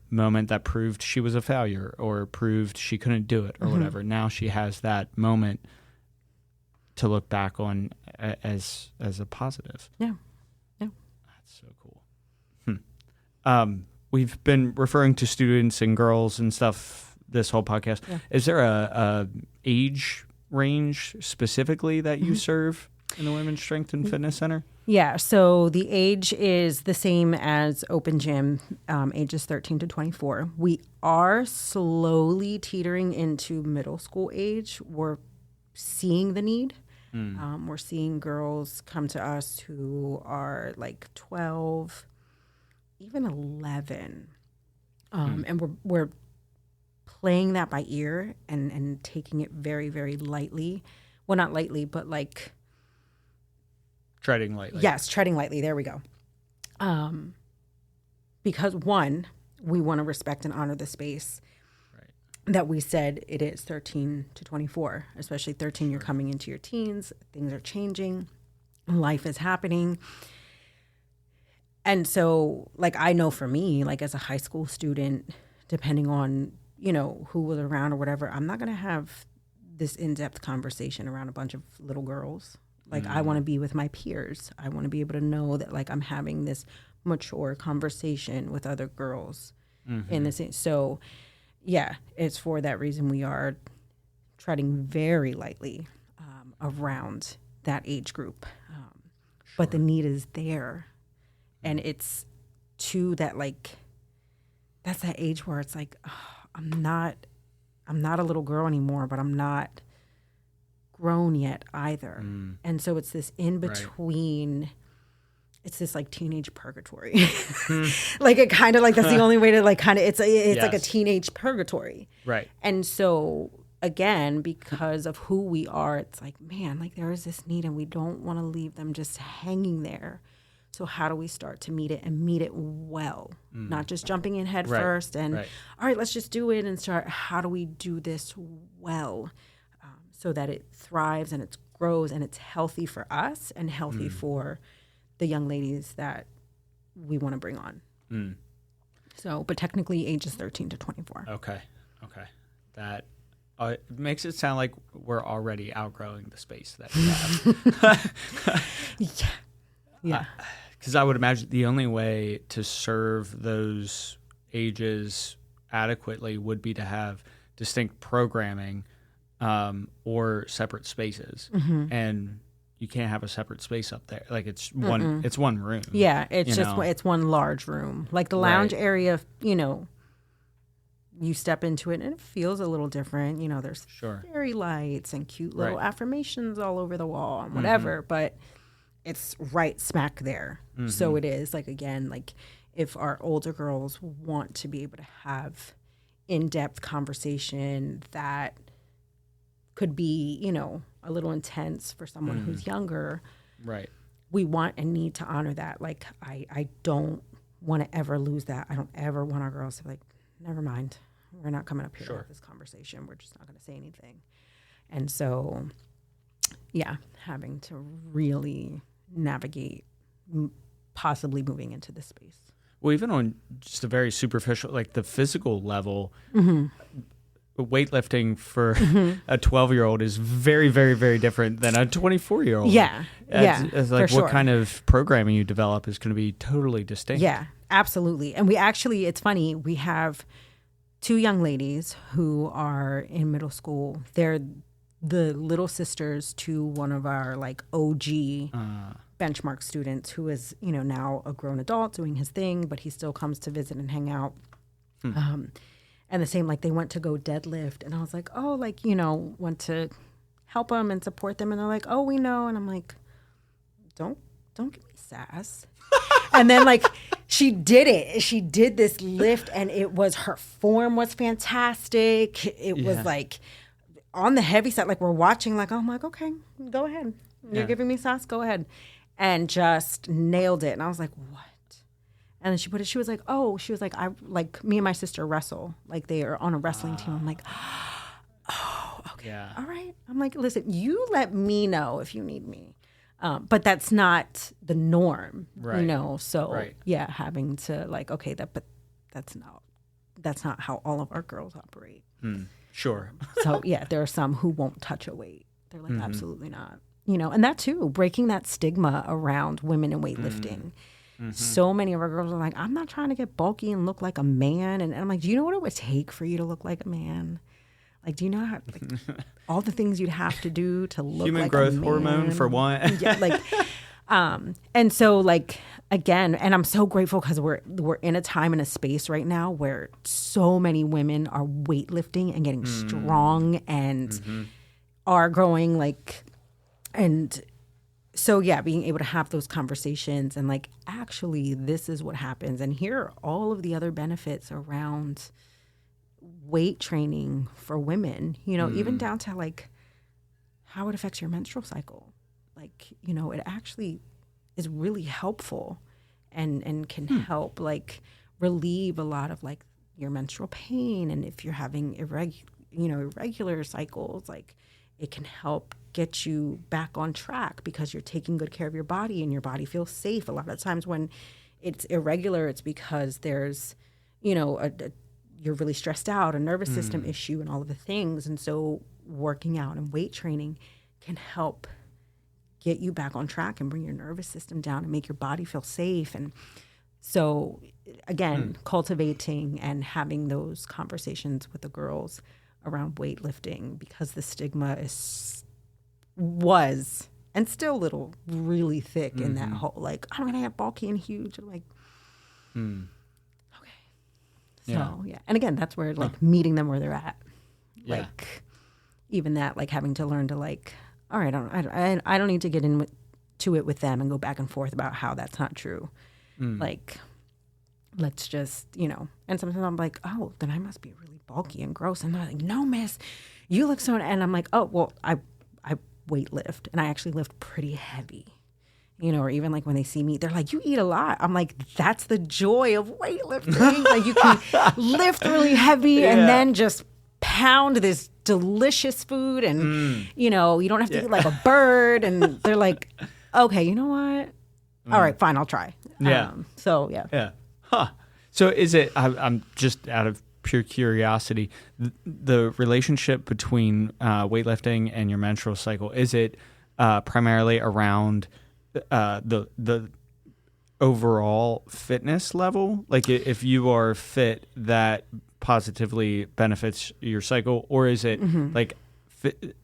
moment that proved she was a failure or proved she couldn't do it or whatever. Now she has that moment to look back on as a positive. Yeah. That's so cool. We've been referring to students and girls and stuff this whole podcast. Yeah. Is there a age range specifically that you serve in the Women's Strength and Fitness Center? Yeah, so the age is the same as open gym, ages 13 to 24. We are slowly teetering into middle school age. We're seeing the need. We're seeing girls come to us who are like 12, even 11. And we're playing that by ear and taking it very, very lightly. Well, not lightly, but like... treading lightly. Yes, treading lightly. There we go. Because one, we want to respect and honor the space that we said it is 13 to 24, especially 13, you're coming into your teens. Things are changing. Life is happening. And so, like, I know for me, like as a high school student, depending on, you know, who was around or whatever, I'm not going to have this in-depth conversation around a bunch of little girls. Like, I want to be with my peers. I want to be able to know that, like, I'm having this mature conversation with other girls in the same. So, yeah, it's for that reason we are treading very lightly around that age group. But the need is there. And it's to that, like, that's that age where it's like, oh, I'm not a little girl anymore, but I'm not grown yet either. And so it's this in between, it's this like teenage purgatory. Like it kind of like, that's the only way to like kind of, it's like a teenage purgatory. Right. And so again, because of who we are, it's like, man, like there is this need and we don't want to leave them just hanging there. So how do we start to meet it and meet it well? Not just jumping in head first and, all right, let's just do it and start. How do we do this well so that it thrives and it grows and it's healthy for us and healthy for the young ladies that we want to bring on. So, but technically ages 13 to 24. Okay. That makes it sound like we're already outgrowing the space that we have. Yeah. Because I would imagine the only way to serve those ages adequately would be to have distinct programming or separate spaces. And you can't have a separate space up there. Like it's one room. Yeah, it's one large room. Like the lounge area, you know, you step into it and it feels a little different. You know, there's fairy lights and cute little affirmations all over the wall and whatever, but it's right smack there. So it is like, again, like if our older girls want to be able to have in-depth conversation that could be, you know, a little intense for someone who's younger. Right. We want and need to honor that. Like, I don't want to ever lose that. I don't ever want our girls to be like, never mind. We're not coming up here to have this conversation. We're just not going to say anything. And so, yeah, having to really navigate possibly moving into this space. Well, even on just a very superficial, like the physical level, weightlifting for a 12-year-old is very, very, very different than a 24-year-old. It's like what kind of programming you develop is going to be totally distinct. Yeah, absolutely. And we actually, it's funny, we have two young ladies who are in middle school. They're the little sisters to one of our like OG benchmark students who is, you know, now a grown adult doing his thing, but he still comes to visit and hang out. And the same, like they went to go deadlift and I was like, oh, like, you know, want to help them and support them. And they're like, oh, we know. And I'm like, don't give me sass. And then like she did it. She did this lift and her form was fantastic. It was like on the heavy side, like we're watching like, oh, I'm like, okay, go ahead. You're giving me sass, go ahead. And just nailed it. And I was like, what? And then she was like, I like me and my sister wrestle. Like they are on a wrestling team. I'm like, oh, okay. Yeah. All right. I'm like, listen, you let me know if you need me. But that's not the norm, you know? So yeah, having to like, okay, but that's not how all of our girls operate. Sure. So yeah, there are some who won't touch a weight. They're like, absolutely not. You know, and that too, breaking that stigma around women in weightlifting. So many of our girls are like, I'm not trying to get bulky and look like a man. And I'm like, do you know what it would take for you to look like a man? Like, do you know how, like, all the things you'd have to do to look Human like growth a man? hormone for one. Yeah, like, and so, like, again, and I'm so grateful because we're in a time and a space right now where so many women are weightlifting and getting strong and are growing, like, and so yeah, being able to have those conversations and like, actually, this is what happens, and here are all of the other benefits around weight training for women. You know, even down to like how it affects your menstrual cycle. Like, you know, it actually is really helpful and can help like relieve a lot of like your menstrual pain. And if you're having irregular cycles, like it can help get you back on track because you're taking good care of your body and your body feels safe. A lot of times when it's irregular, it's because there's, you know, you're really stressed out, a nervous system issue and all of the things. And so working out and weight training can help get you back on track and bring your nervous system down and make your body feel safe. And so again, cultivating and having those conversations with the girls around weightlifting, because the stigma was and still little really thick in that whole, like, I'm gonna get bulky and huge. I'm like, okay. So yeah. And again, that's where like meeting them where they're at. Yeah. Like even that, like having to learn to like, all right, I don't need to get to it with them and go back and forth about how that's not true. Like, let's just, you know, and sometimes I'm like, oh, then I must be really bulky and gross. And they're like, no, miss, you look so, and I'm like, oh, well, I weight lift and I actually lift pretty heavy, you know, or even like when they see me, they're like, you eat a lot. I'm like, that's the joy of weightlifting. Like you can lift really heavy and then just pound this delicious food and, you know, you don't have to eat like a bird. And they're like, okay, you know what? All right, fine, I'll try. Yeah. So, yeah. Yeah. Huh. So is it, I'm just out of pure curiosity, the relationship between weightlifting and your menstrual cycle, is it primarily around the overall fitness level? Like if you are fit, that positively benefits your cycle, or is it like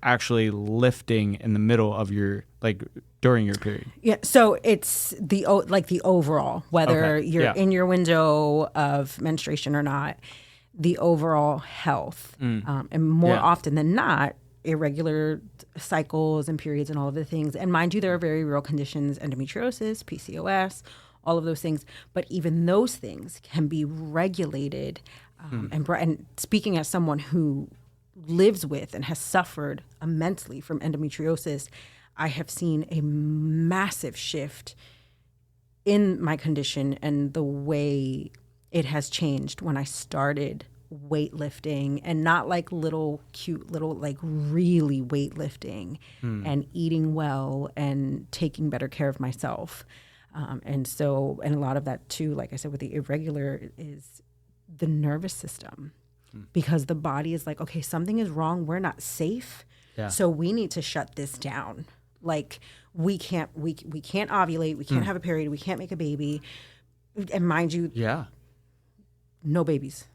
actually lifting in the middle of your, like during your period? Yeah, so it's the overall, whether you're in your window of menstruation or not, the overall health, and more often than not, irregular cycles and periods and all of the things. And mind you, there are very real conditions, endometriosis, PCOS, all of those things. But even those things can be regulated. And speaking as someone who lives with and has suffered immensely from endometriosis, I have seen a massive shift in my condition and the way it has changed when I started weightlifting, and not like little cute little, like really weightlifting and eating well and taking better care of myself. And a lot of that too, like I said, with the irregular is the nervous system, because the body is like, okay, something is wrong. We're not safe. Yeah. So we need to shut this down. Like we can't ovulate. We can't have a period. We can't make a baby. And mind you, no babies.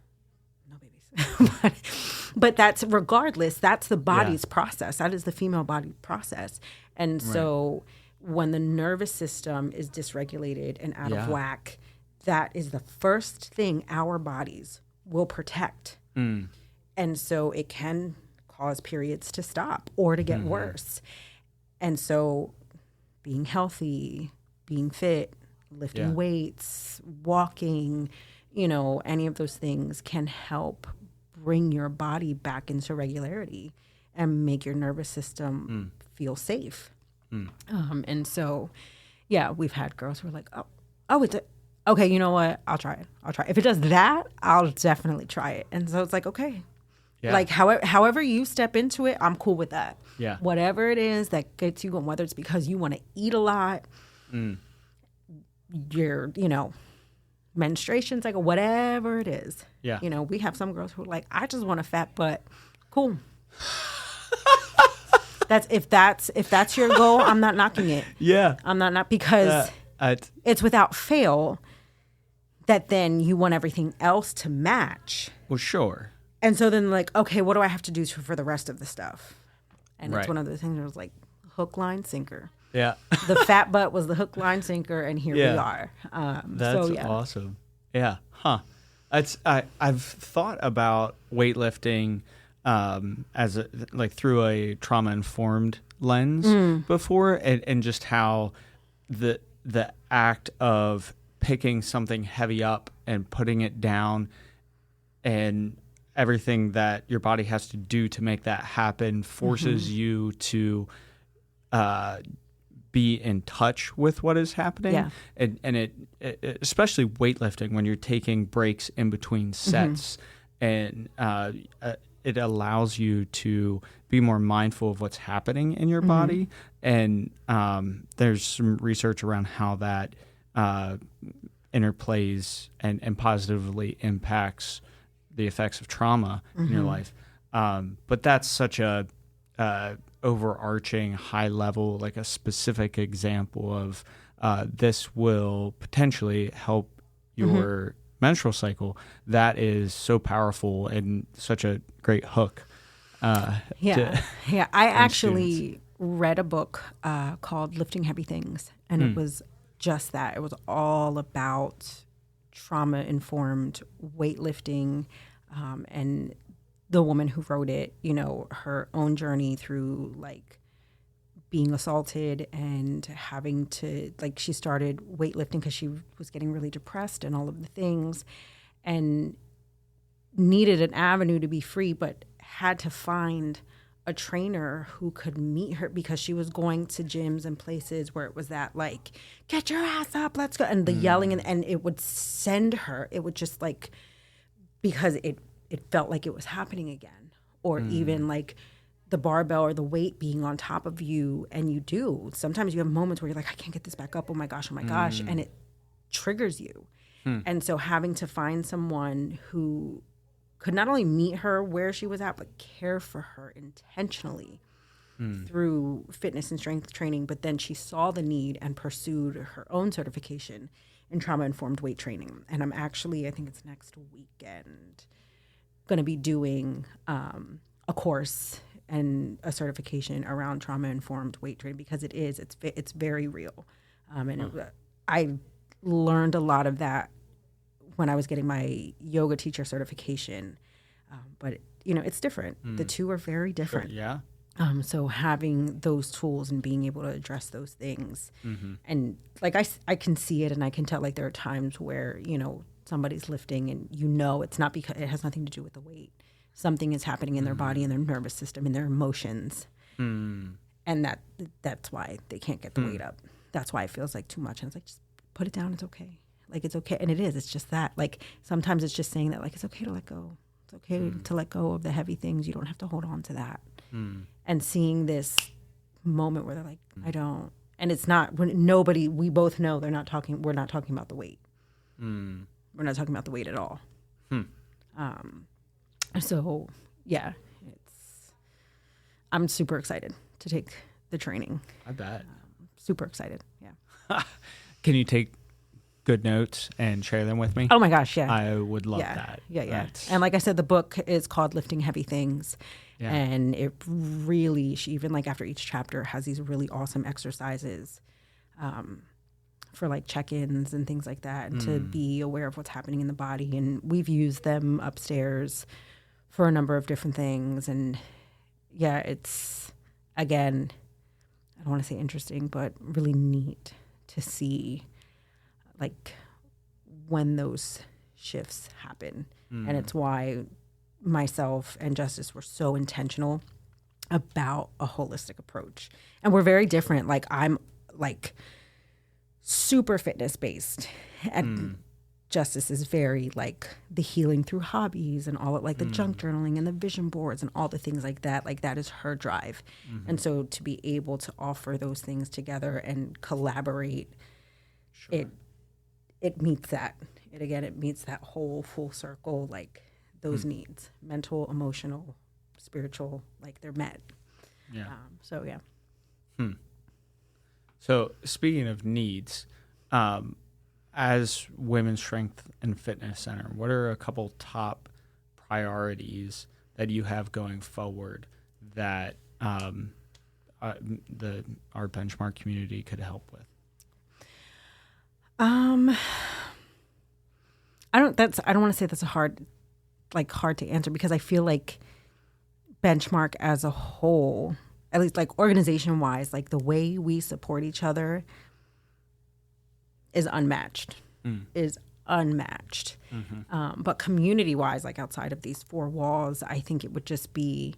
But that's regardless. That's the body's process. That is the female body process. And so when the nervous system is dysregulated and out of whack, that is the first thing our bodies will protect. And so it can cause periods to stop or to get worse. And so being healthy, being fit, lifting weights, walking, you know, any of those things can help bring your body back into regularity and make your nervous system feel safe. And so, yeah, we've had girls who are like, okay, you know what? I'll try it. If it does that, I'll definitely try it. And so it's like, okay. Yeah. Like however you step into it, I'm cool with that. Yeah. Whatever it is that gets you going, whether it's because you want to eat a lot, your, you know, menstruation cycle, whatever it is. Yeah. You know, we have some girls who are like, I just want a fat butt. Cool. if that's your goal, I'm not knocking it. Yeah. I'm not because it's without fail that then you want everything else to match. Well, sure. And so then like, okay, what do I have to do for the rest of the stuff? And Right. it's one of those things where it was like hook, line, sinker. Yeah. The fat butt was the hook, line, sinker, and here we are. That's awesome. Yeah. Huh. I've thought about weightlifting as through a trauma informed lens before, and just how the act of picking something heavy up and putting it down and everything that your body has to do to make that happen forces you to be in touch with what is happening. Yeah. And it especially weightlifting when you're taking breaks in between sets, and it allows you to be more mindful of what's happening in your body. And there's some research around how that interplays and positively impacts the effects of trauma in your life. But that's such a overarching high level, like a specific example of this will potentially help your menstrual cycle. That is so powerful and such a great hook. I actually read a book called Lifting Heavy Things, and it was just that. It was all about trauma-informed weightlifting, and the woman who wrote it, her own journey through like being assaulted and having to, like, she started weightlifting because she was getting really depressed and all of the things, and needed an avenue to be free, but had to find a trainer who could meet her because she was going to gyms and places where it was that like, get your ass up, let's go. And the yelling and it would send her, it would just like, because it felt like it was happening again. Or even like the barbell or the weight being on top of you. And you do. Sometimes you have moments where you're like, I can't get this back up. Oh my gosh. And it triggers you. And so having to find someone who could not only meet her where she was at, but care for her intentionally through fitness and strength training. But then she saw the need and pursued her own certification in trauma-informed weight training. And I'm actually, I think it's next weekend, going to be doing a course and a certification around trauma-informed weight training because it's very real. I learned a lot of that when I was getting my yoga teacher certification. But, it's different. The two are very different. Sure, yeah. So having those tools and being able to address those things. And like I can see it and I can tell like there are times where, somebody's lifting and it's not because it has nothing to do with the weight. Something is happening in their body, in their nervous system, in their emotions. And that's why they can't get the weight up. That's why it feels like too much. And it's like, just put it down. It's okay. Like, it's okay. And it is. It's just that. Like, sometimes it's just saying that, like, it's okay to let go. It's okay to let go of the heavy things. You don't have to hold on to that. And seeing this moment where they're like, I don't. And it's not, we both know we're not talking about the weight. We're not talking about the weight at all. So, yeah, I'm super excited to take the training. I bet. Super excited. Yeah. Can you take good notes and share them with me? Oh my gosh, yeah. I would love that. Yeah. And like I said, the book is called Lifting Heavy Things. Yeah. And it really, she even like after each chapter has these really awesome exercises for like check-ins and things like that, and to be aware of what's happening in the body. And we've used them upstairs for a number of different things. And yeah, it's, again, I don't want to say interesting, but really neat to see like when those shifts happen. And it's why myself and Justice were so intentional about a holistic approach. And we're very different. Like, I'm like super fitness based, and Justice is very like the healing through hobbies and all of like the junk journaling and the vision boards and all the things like that. Like, that is her drive. And so to be able to offer those things together and collaborate, it meets that. It meets that whole full circle, like those needs, mental, emotional, spiritual, like they're met. Yeah. So yeah. So speaking of needs, as Women's Strength and Fitness Center, what are a couple top priorities that you have going forward that our benchmark community could help with? I don't want to say that's a hard to answer, because I feel like benchmark as a whole, at least like organization wise, like the way we support each other is unmatched. But community wise, like outside of these four walls, I think it would just be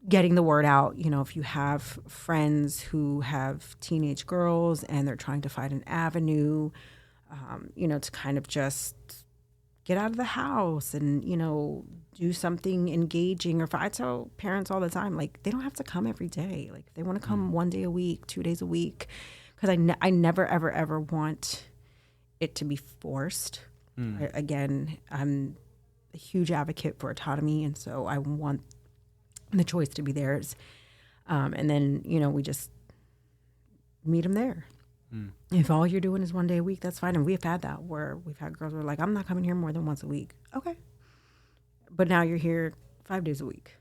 getting the word out. You know, if you have friends who have teenage girls and they're trying to find an avenue, to kind of just get out of the house and, do something engaging. Or I tell parents all the time, like, they don't have to come every day. Like, if they want to come 1 day a week, 2 days a week, because I never, ever, ever want it to be forced. Again, I'm a huge advocate for autonomy, and so I want the choice to be theirs. And then, we just meet them there. If all you're doing is 1 day a week, that's fine. And we've had that where we've had girls who are like, I'm not coming here more than once a week. Okay. But now you're here 5 days a week.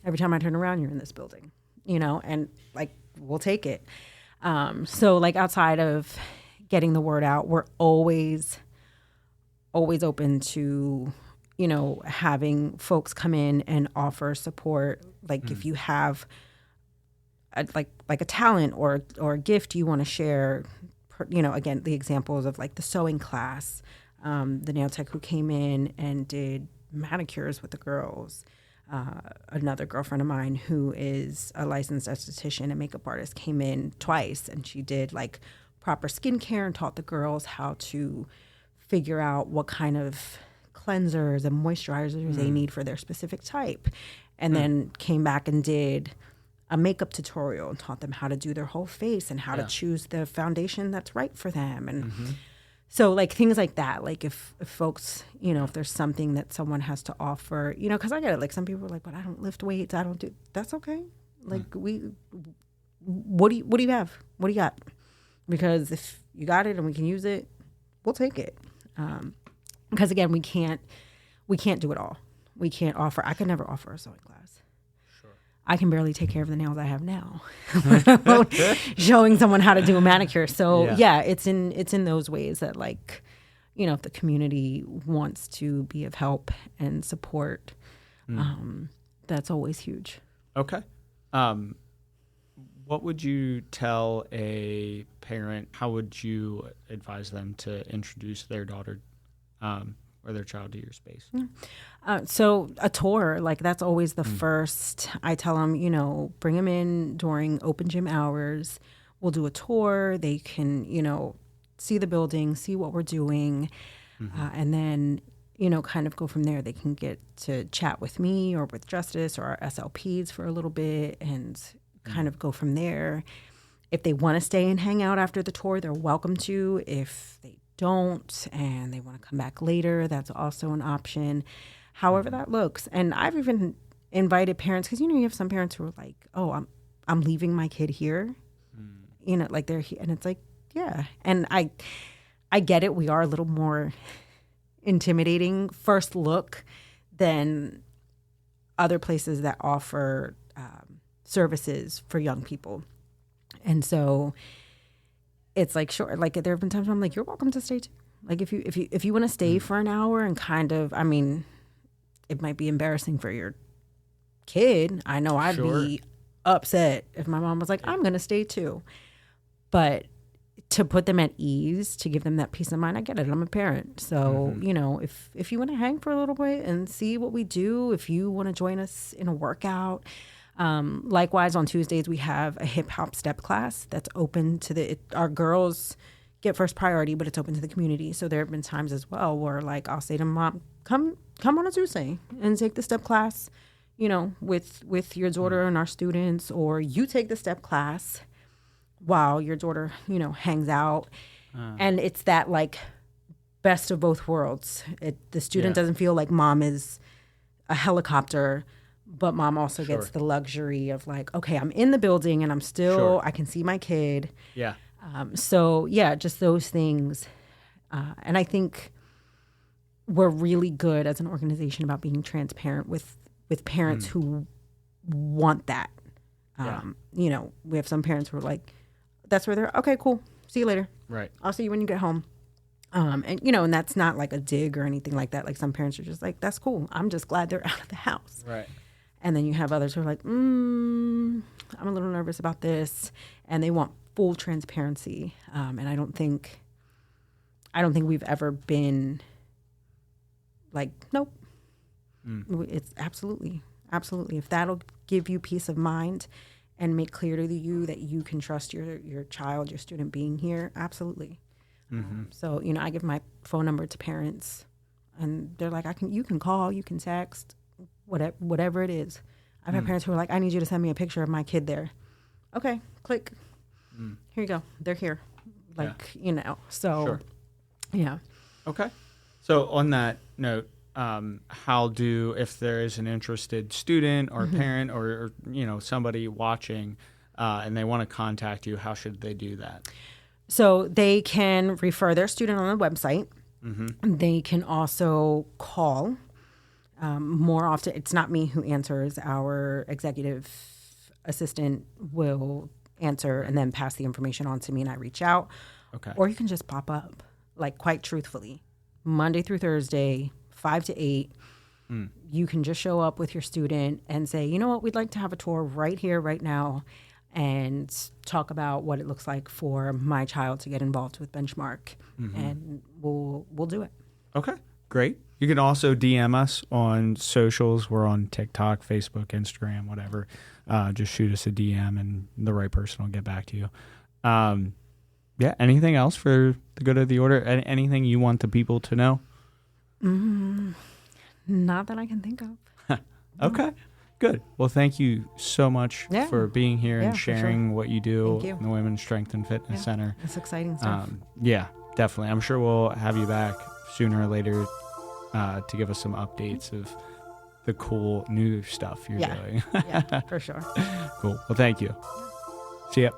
Every time I turn around, you're in this building, and like, we'll take it. So like outside of getting the word out, we're always open to, having folks come in and offer support. Like if you have like a talent or a gift you want to share, again, the examples of like the sewing class, the nail tech who came in and did manicures with the girls, another girlfriend of mine who is a licensed esthetician and makeup artist came in twice, and she did like proper skincare and taught the girls how to figure out what kind of cleansers and moisturizers they need for their specific type, and then came back and did a makeup tutorial and taught them how to do their whole face and how to choose the foundation that's right for them. And so like things like that, like if folks, if there's something that someone has to offer, because I get it, like some people are like, but I don't lift weights, I don't do, that's okay. Like what do you have? What do you got? Because if you got it and we can use it, we'll take it. Because again, we can't do it all. We can't offer, I could never offer a sewing class. I can barely take care of the nails I have now, showing someone how to do a manicure. So yeah, it's in those ways that, like, if the community wants to be of help and support, that's always huge. Okay. What would you tell a parent? How would you advise them to introduce their daughter or their child to your space? So a tour, like that's always the first. I tell them, bring them in during open gym hours. We'll do a tour. They can, see the building, see what we're doing, and then, kind of go from there. They can get to chat with me or with Justice or our SLPs for a little bit and kind of go from there. If they want to stay and hang out after the tour, they're welcome to. If they don't and they want to come back later, that's also an option. However that looks. And I've even invited parents, because you have some parents who are like, oh, I'm leaving my kid here, like they're here, and it's like, yeah. And I get it. We are a little more intimidating first look than other places that offer services for young people. And so it's like, sure, like there have been times where I'm like, you're welcome to stay too. Like if you want to stay for an hour and kind of, I mean, it might be embarrassing for your kid. I know I'd be upset if my mom was like, I'm going to stay too. But to put them at ease, to give them that peace of mind, I get it. I'm a parent. So, if you want to hang for a little bit and see what we do, if you want to join us in a workout, likewise on Tuesdays, we have a hip hop step class that's open to our girls get first priority, but it's open to the community. So there have been times as well where like, I'll say to mom, come on a Tuesday and take the step class, with your daughter and our students, or you take the step class while your daughter, hangs out. And it's that like best of both worlds. The student doesn't feel like mom is a helicopter, but mom also Sure. gets the luxury of like, okay, I'm in the building and I'm still, Sure. I can see my kid. Yeah. So yeah, just those things. And I think we're really good as an organization about being transparent with parents who want that. Yeah. You know, we have some parents who are like, that's where they're, okay, cool. See you later. Right. I'll see you when you get home. And, you know, and that's not like a dig or anything like that. Like some parents are just like, that's cool. I'm just glad they're out of the house. Right. And then you have others who are like, I'm a little nervous about this. And they want full transparency. And I don't think we've ever been like, nope. It's absolutely. If that'll give you peace of mind and make clear to you that you can trust your child, your student being here, absolutely. So, you know, I give my phone number to parents and they're like, you can call, you can text, whatever it is. I've had parents who are like, I need you to send me a picture of my kid there. Okay, click. Here you go. They're here. Like, you know, so, Sure. yeah. Okay. So on that note, if there is an interested student or parent or, you know, somebody watching and they want to contact you, how should they do that? So they can refer their student on the website. They can also call. More often, it's not me who answers. Our executive assistant will answer and then pass the information on to me and I reach out. Okay. Or you can just pop up, like quite truthfully, Monday through Thursday, 5 to 8. You can just show up with your student and say, you know what, we'd like to have a tour right here, right now, and talk about what it looks like for my child to get involved with Benchmark. And we'll do it. Okay, great. You can also DM us on socials. We're on TikTok, Facebook, Instagram, whatever. Just shoot us a DM and the right person will get back to you. Yeah, anything else for the good of the order? Anything you want the people to know? Not that I can think of. Okay, good. Well, thank you so much for being here and sharing what you do in the Women's Strength and Fitness Center. It's exciting stuff. Yeah, definitely. I'm sure we'll have you back sooner or later to give us some updates of the cool new stuff you're doing. Yeah, for sure. Cool. Well, thank you. See ya.